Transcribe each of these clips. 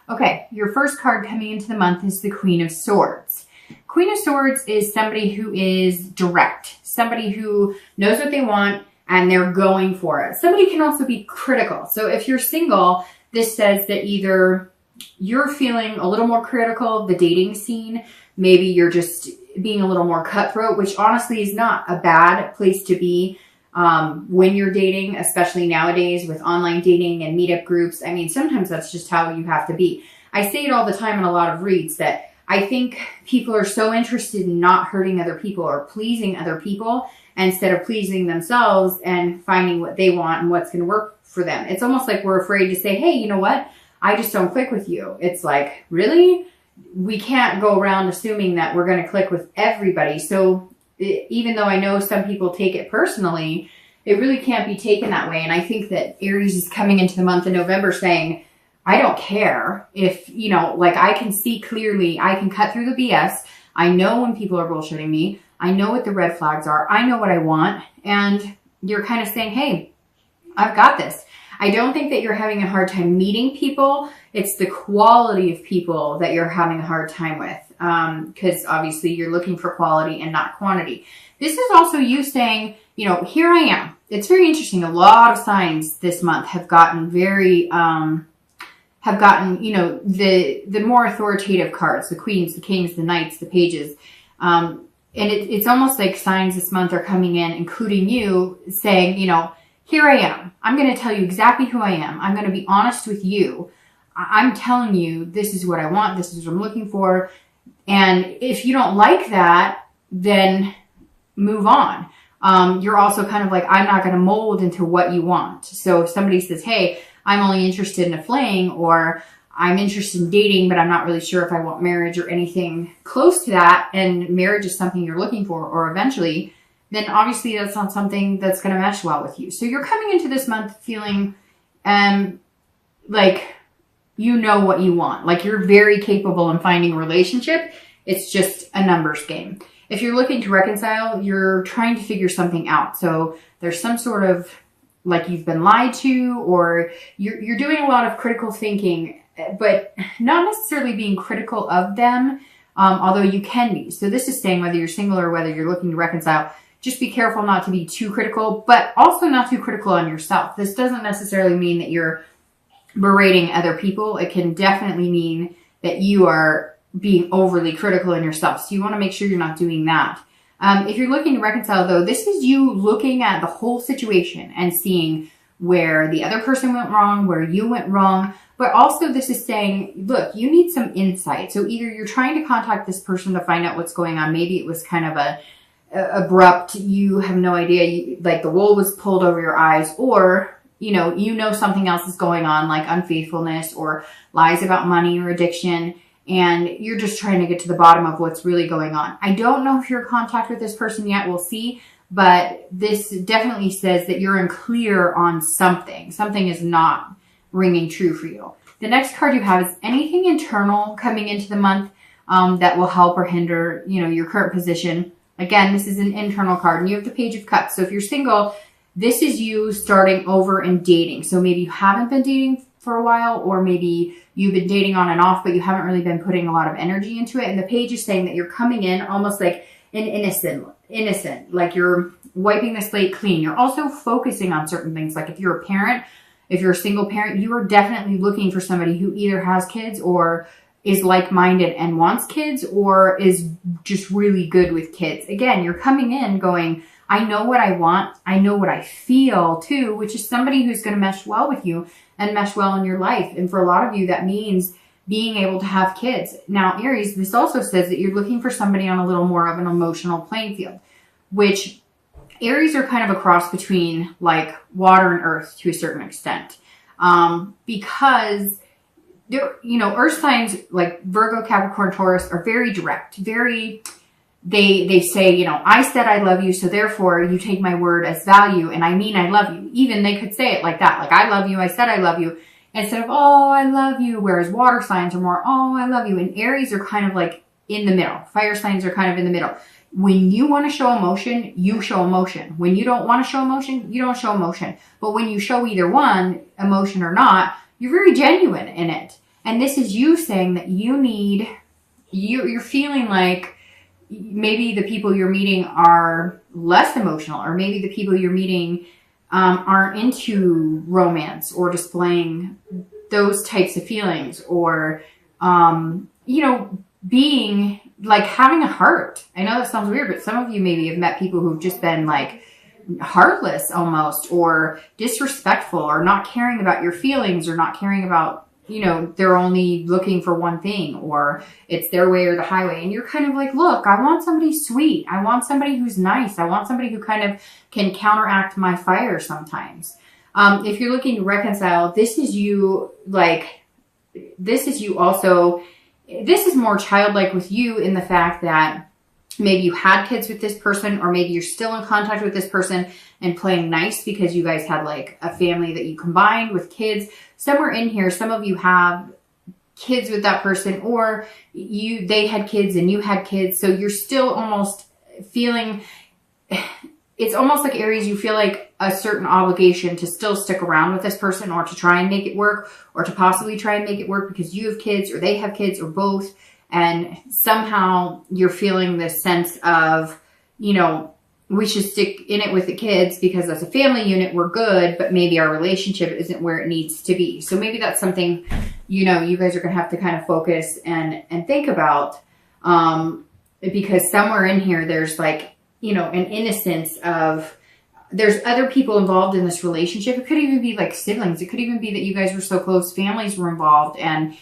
Okay, your first card coming into the month is the Queen of Swords. Queen of Swords is somebody who is direct, somebody who knows what they want and they're going for it. Somebody can also be critical. So if you're single, this says that either you're feeling a little more critical of the dating scene, maybe you're just being a little more cutthroat, which honestly is not a bad place to be when you're dating, especially nowadays with online dating and meetup groups. I mean, sometimes that's just how you have to be. I say it all the time in a lot of reads that I think people are so interested in not hurting other people or pleasing other people instead of pleasing themselves and finding what they want and what's going to work for them. It's almost like we're afraid to say, hey, you know what? I just don't click with you. It's like, really? We can't go around assuming that we're going to click with everybody. So even though I know some people take it personally, it really can't be taken that way. And I think that Aries is coming into the month of November saying, I don't care if, you know, like I can see clearly, I can cut through the BS. I know when people are bullshitting me. I know what the red flags are. I know what I want. And you're kind of saying, hey, I've got this. I don't think that you're having a hard time meeting people. It's the quality of people that you're having a hard time with. Because obviously you're looking for quality and not quantity. This is also you saying, you know, here I am. It's very interesting. A lot of signs this month have gotten very, you know, the more authoritative cards, the queens, the kings, the knights, the pages. And it's almost like signs this month are coming in, including you, saying, you know, here I am. I'm going to tell you exactly who I am. I'm going to be honest with you. I'm telling you, this is what I want. This is what I'm looking for. And if you don't like that, then move on. You're also kind of like, I'm not going to mold into what you want. So if somebody says, hey, I'm only interested in a fling, or I'm interested in dating, but I'm not really sure if I want marriage or anything close to that, and marriage is something you're looking for, or eventually, then obviously that's not something that's going to mesh well with you. So you're coming into this month feeling like you know what you want. Like you're very capable in finding a relationship. It's just a numbers game. If you're looking to reconcile, you're trying to figure something out. So there's some sort of like you've been lied to, or you're doing a lot of critical thinking, but not necessarily being critical of them, although you can be. So this is saying whether you're single or whether you're looking to reconcile, just be careful not to be too critical, but also not too critical on yourself. This doesn't necessarily mean that you're berating other people. It can definitely mean that you are being overly critical in yourself. So you want to make sure you're not doing that. If you're looking to reconcile, though, this is you looking at the whole situation and seeing where the other person went wrong, where you went wrong. But also this is saying, look, you need some insight. So either you're trying to contact this person to find out what's going on. Maybe it was kind of a abrupt, you have no idea, like the wool was pulled over your eyes, or you know something else is going on, like unfaithfulness or lies about money or addiction, and you're just trying to get to the bottom of what's really going on. I don't know if you're in contact with this person yet. We'll see. But this definitely says that you're in clear on something. Something is not ringing true for you. The next card you have is anything internal coming into the month that will help or hinder, your current position. Again, this is an internal card, and you have the Page of Cups. So if you're single, this is you starting over and dating. So maybe you haven't been dating for a while, or maybe you've been dating on and off, but you haven't really been putting a lot of energy into it. And the page is saying that you're coming in almost like an innocent, like you're wiping the slate clean. You're also focusing on certain things. Like if you're a parent, if you're a single parent, you are definitely looking for somebody who either has kids or is like-minded and wants kids, or is just really good with kids. Again, you're coming in going, I know what I want. I know what I feel too, which is somebody who's going to mesh well with you and mesh well in your life. And for a lot of you, that means being able to have kids. Now, Aries, this also says that you're looking for somebody on a little more of an emotional playing field, which Aries are kind of a cross between like water and earth to a certain extent. Because they're, earth signs like Virgo, Capricorn, Taurus are very direct, they say, I said I love you, so therefore you take my word as value, and I mean I love you. Even they could say it like that, like I love you, I said I love you, instead of, oh, I love you, whereas water signs are more, oh, I love you, and Aries are kind of like in the middle. Fire signs are kind of in the middle. When you want to show emotion, you show emotion. When you don't want to show emotion, you don't show emotion. But when you show either one, emotion or not, you're very genuine in it. And this is you saying that you're feeling like maybe the people you're meeting are less emotional, or maybe the people you're meeting aren't into romance or displaying those types of feelings, or, being like having a heart. I know that sounds weird, but some of you maybe have met people who've just been like heartless almost, or disrespectful, or not caring about your feelings, or not caring about, they're only looking for one thing, or it's their way or the highway. And you're kind of like, look, I want somebody sweet. I want somebody who's nice. I want somebody who kind of can counteract my fire sometimes. If you're looking to reconcile, this is you also, this is more childlike with you in the fact that maybe you had kids with this person, or maybe you're still in contact with this person and playing nice because you guys had like a family that you combined with kids. Somewhere in here, some of you have kids with that person, or they had kids and you had kids. So you're still almost feeling, it's almost like Aries, you feel like a certain obligation to still stick around with this person, or to try and make it work, or to possibly try and make it work because you have kids or they have kids or both. And somehow you're feeling this sense of, we should stick in it with the kids because as a family unit, we're good, but maybe our relationship isn't where it needs to be. So maybe that's something, you guys are going to have to kind of focus and think about, because somewhere in here, there's like, an innocence of, there's other people involved in this relationship. It could even be like siblings. It could even be that you guys were so close, families were involved, and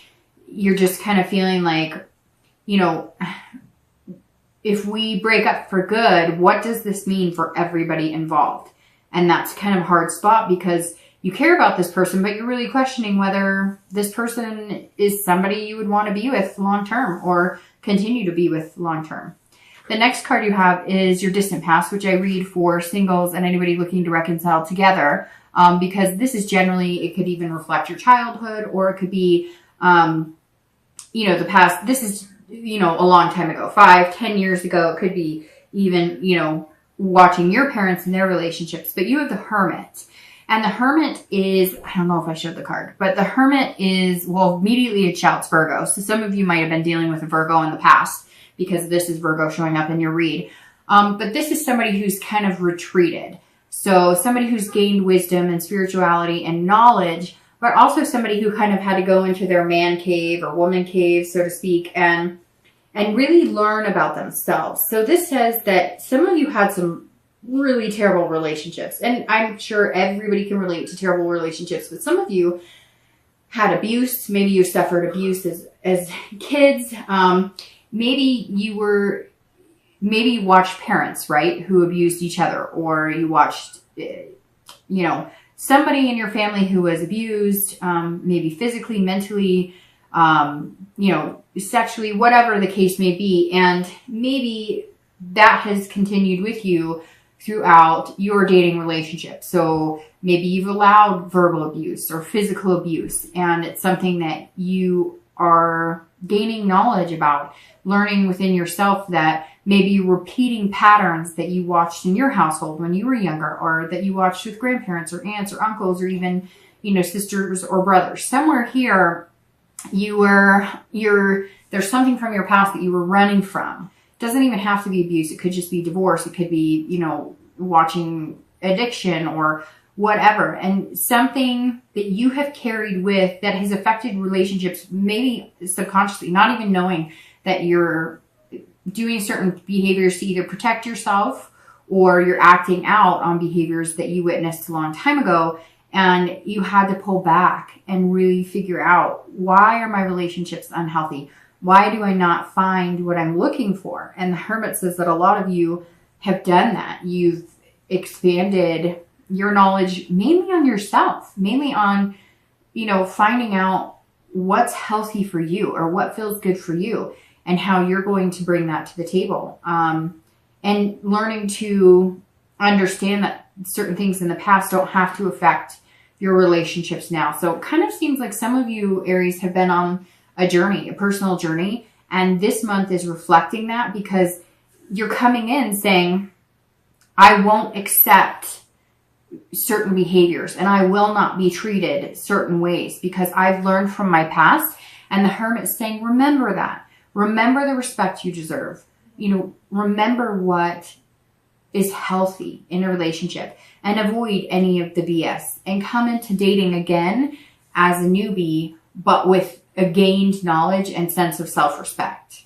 you're just kind of feeling like, if we break up for good, what does this mean for everybody involved? And that's kind of a hard spot because you care about this person, but you're really questioning whether this person is somebody you would want to be with long-term or continue to be with long-term. The next card you have is your distant past, which I read for singles and anybody looking to reconcile together, because this is generally, it could even reflect your childhood, or it could be, the past. This is, a long time ago, 5-10 years ago. It could be even, watching your parents and their relationships. But you have the Hermit. And the Hermit is, I don't know if I showed the card, but the Hermit is, well, immediately it shouts Virgo. So some of you might have been dealing with a Virgo in the past because this is Virgo showing up in your read. But this is somebody who's kind of retreated. So somebody who's gained wisdom and spirituality and knowledge, but also somebody who kind of had to go into their man cave or woman cave, so to speak, and really learn about themselves. So this says that some of you had some really terrible relationships. And I'm sure everybody can relate to terrible relationships, but some of you had abuse. Maybe you suffered abuse as kids. Maybe you watched parents, right, who abused each other, or you watched, somebody in your family who was abused, maybe physically, mentally, sexually, whatever the case may be. And maybe that has continued with you throughout your dating relationship. So maybe you've allowed verbal abuse or physical abuse, and it's something that you are gaining knowledge about, learning within yourself that maybe you're repeating patterns that you watched in your household when you were younger, or that you watched with grandparents or aunts or uncles, or even, sisters or brothers. Somewhere here, there's something from your past that you were running from. It doesn't even have to be abuse. It could just be divorce. It could be, watching addiction or whatever. And something that you have carried with that has affected relationships, maybe subconsciously, not even knowing that you're doing certain behaviors to either protect yourself, or you're acting out on behaviors that you witnessed a long time ago. And you had to pull back and really figure out, why are my relationships unhealthy? Why do I not find what I'm looking for? And the Hermit says that a lot of you have done that. You've expanded your knowledge mainly on yourself, mainly on, finding out what's healthy for you or what feels good for you, and how you're going to bring that to the table. And learning to understand that certain things in the past don't have to affect your relationships now. So it kind of seems like some of you, Aries, have been on a journey, a personal journey. And this month is reflecting that, because you're coming in saying, I won't accept certain behaviors and I will not be treated certain ways because I've learned from my past And the Hermit is saying, remember that. Remember the respect you deserve. Remember what is healthy in a relationship and avoid any of the BS and come into dating again as a newbie, but with a gained knowledge and sense of self-respect.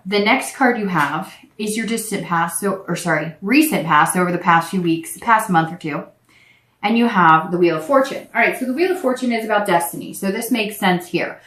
The next card you have is your recent past over the past few weeks, past month or two. And you have the Wheel of Fortune. All right, so the Wheel of Fortune is about destiny. So this makes sense here.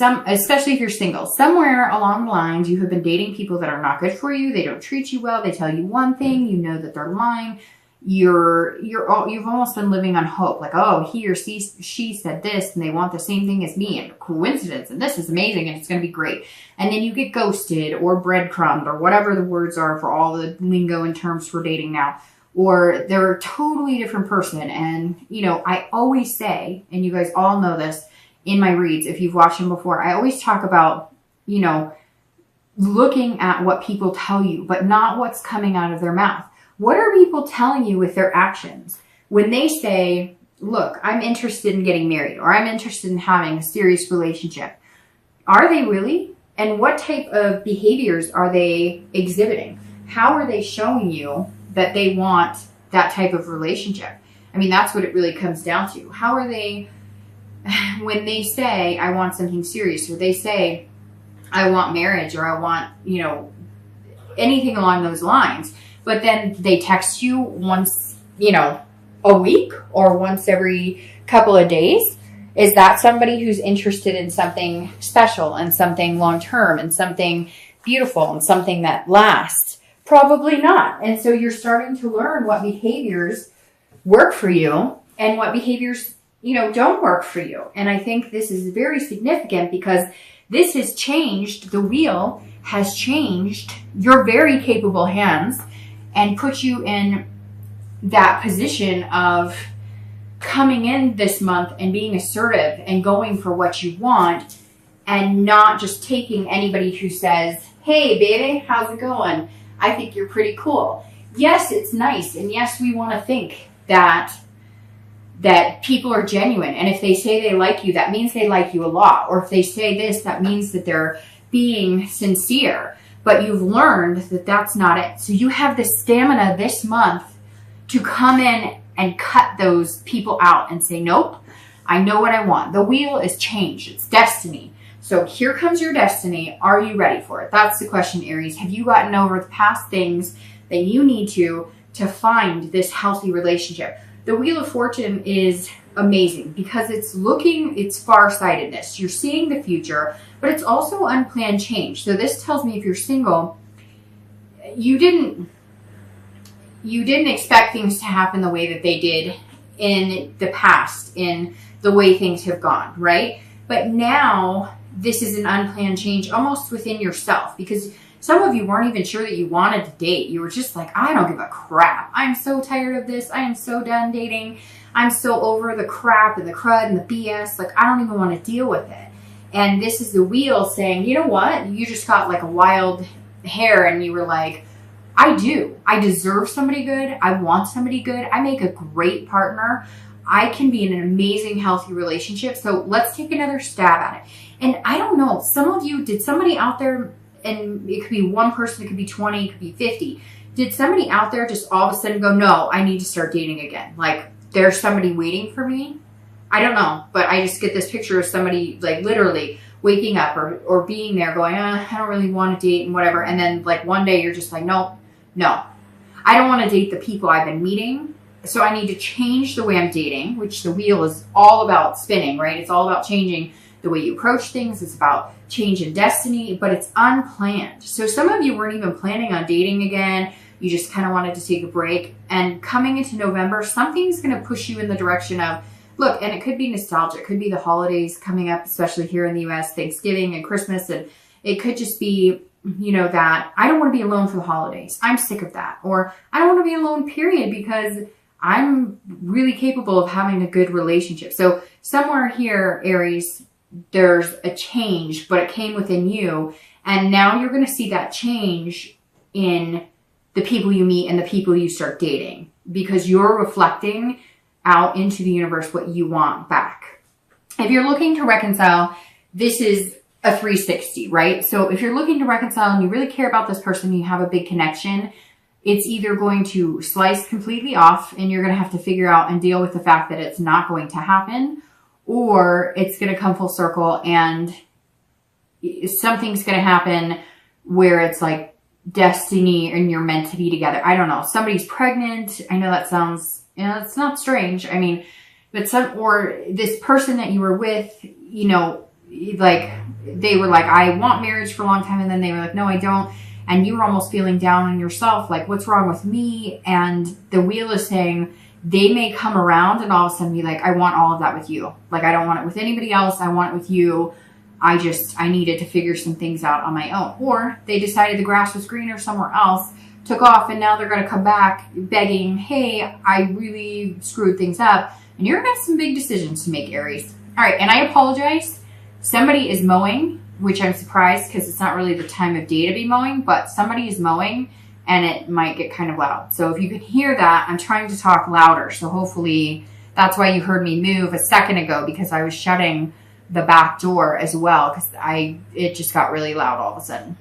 Especially if you're single, somewhere along the lines, you have been dating people that are not good for you. They don't treat you well. They tell you one thing, you know that they're lying. You've almost been living on hope. Like, oh, he or she said this and they want the same thing as me, and coincidence, and this is amazing and it's going to be great. And then you get ghosted or breadcrumbed or whatever the words are for all the lingo and terms for dating now. Or they're a totally different person. And, I always say, and you guys all know this in my reads, if you've watched them before, I always talk about, looking at what people tell you, but not what's coming out of their mouth. What are people telling you with their actions? When they say, look, I'm interested in getting married, or I'm interested in having a serious relationship, are they really? And what type of behaviors are they exhibiting? How are they showing you that they want that type of relationship? I mean, that's what it really comes down to. How are they, when they say, I want something serious, or they say, I want marriage, or I want, anything along those lines, but then they text you once, a week or once every couple of days. Is that somebody who's interested in something special and something long-term and something beautiful and something that lasts? Probably not. And so you're starting to learn what behaviors work for you and what behaviors, don't work for you. And I think this is very significant because this has changed, the wheel has changed your very capable hands and put you in that position of coming in this month and being assertive and going for what you want and not just taking anybody who says, hey, baby, how's it going? I think you're pretty cool. Yes, it's nice. And yes, we want to think that people are genuine. And if they say they like you, that means they like you a lot. Or if they say this, that means that they're being sincere. But you've learned that that's not it. So you have the stamina this month to come in and cut those people out and say, nope, I know what I want. The wheel is change. It's destiny. So here comes your destiny. Are you ready for it? That's the question, Aries. Have you gotten over the past things that you need to find this healthy relationship? The Wheel of Fortune is amazing because it's farsightedness. You're seeing the future, but it's also unplanned change. So this tells me if you're single, you didn't expect things to happen the way that they did in the past, in the way things have gone, right? But now this is an unplanned change almost within yourself because some of you weren't even sure that you wanted to date. You were just like, I don't give a crap. I'm so tired of this. I am so done dating. I'm so over the crap and the crud and the BS. Like, I don't even want to deal with it. And this is the wheel saying, you know what? You just got like a wild hair and you were like, I do. I deserve somebody good. I want somebody good. I make a great partner. I can be in an amazing, healthy relationship. So let's take another stab at it. And I don't know, some of you, did somebody out there, and it could be one person, it could be 20, it could be 50. Did somebody out there just all of a sudden go, no, I need to start dating again? Like, there's somebody waiting for me? I don't know, but I just get this picture of somebody like literally waking up or being there going, I don't really want to date and whatever. And then like one day you're just like, no, I don't want to date the people I've been meeting. So I need to change the way I'm dating, which the wheel is all about spinning, right? It's all about changing the way you approach things. It's about change in destiny, but it's unplanned. So some of you weren't even planning on dating again. You just kind of wanted to take a break. And coming into November, something's going to push you in the direction of, look, and it could be nostalgia. It could be the holidays coming up, especially here in the US, Thanksgiving and Christmas. And it could just be, that I don't want to be alone for the holidays. I'm sick of that. Or I don't want to be alone, period, because I'm really capable of having a good relationship. So somewhere here, Aries, there's a change, but it came within you. And now you're going to see that change in the people you meet and the people you start dating because you're reflecting out into the universe what you want back. If you're looking to reconcile, this is a 360, right? So if you're looking to reconcile and you really care about this person, you have a big connection, it's either going to slice completely off and you're going to have to figure out and deal with the fact that it's not going to happen, or it's going to come full circle and something's going to happen where it's like destiny and you're meant to be together. I don't know. Somebody's pregnant. I know that sounds, it's not strange. I mean, but or this person that you were with, like they were like, I want marriage for a long time. And then they were like, no, I don't. And you were almost feeling down on yourself. Like, what's wrong with me? And the wheel is saying they may come around and all of a sudden be like, I want all of that with you. Like, I don't want it with anybody else. I want it with you. I needed to figure some things out on my own. Or they decided the grass was greener somewhere else, took off, and now they're going to come back begging, hey, I really screwed things up. And you're going to have some big decisions to make, Aries. All right, and I apologize. Somebody is mowing, which I'm surprised because it's not really the time of day to be mowing, but somebody is mowing and it might get kind of loud. So if you can hear that, I'm trying to talk louder. So hopefully that's why you heard me move a second ago, because I was shutting the back door as well because it just got really loud all of a sudden.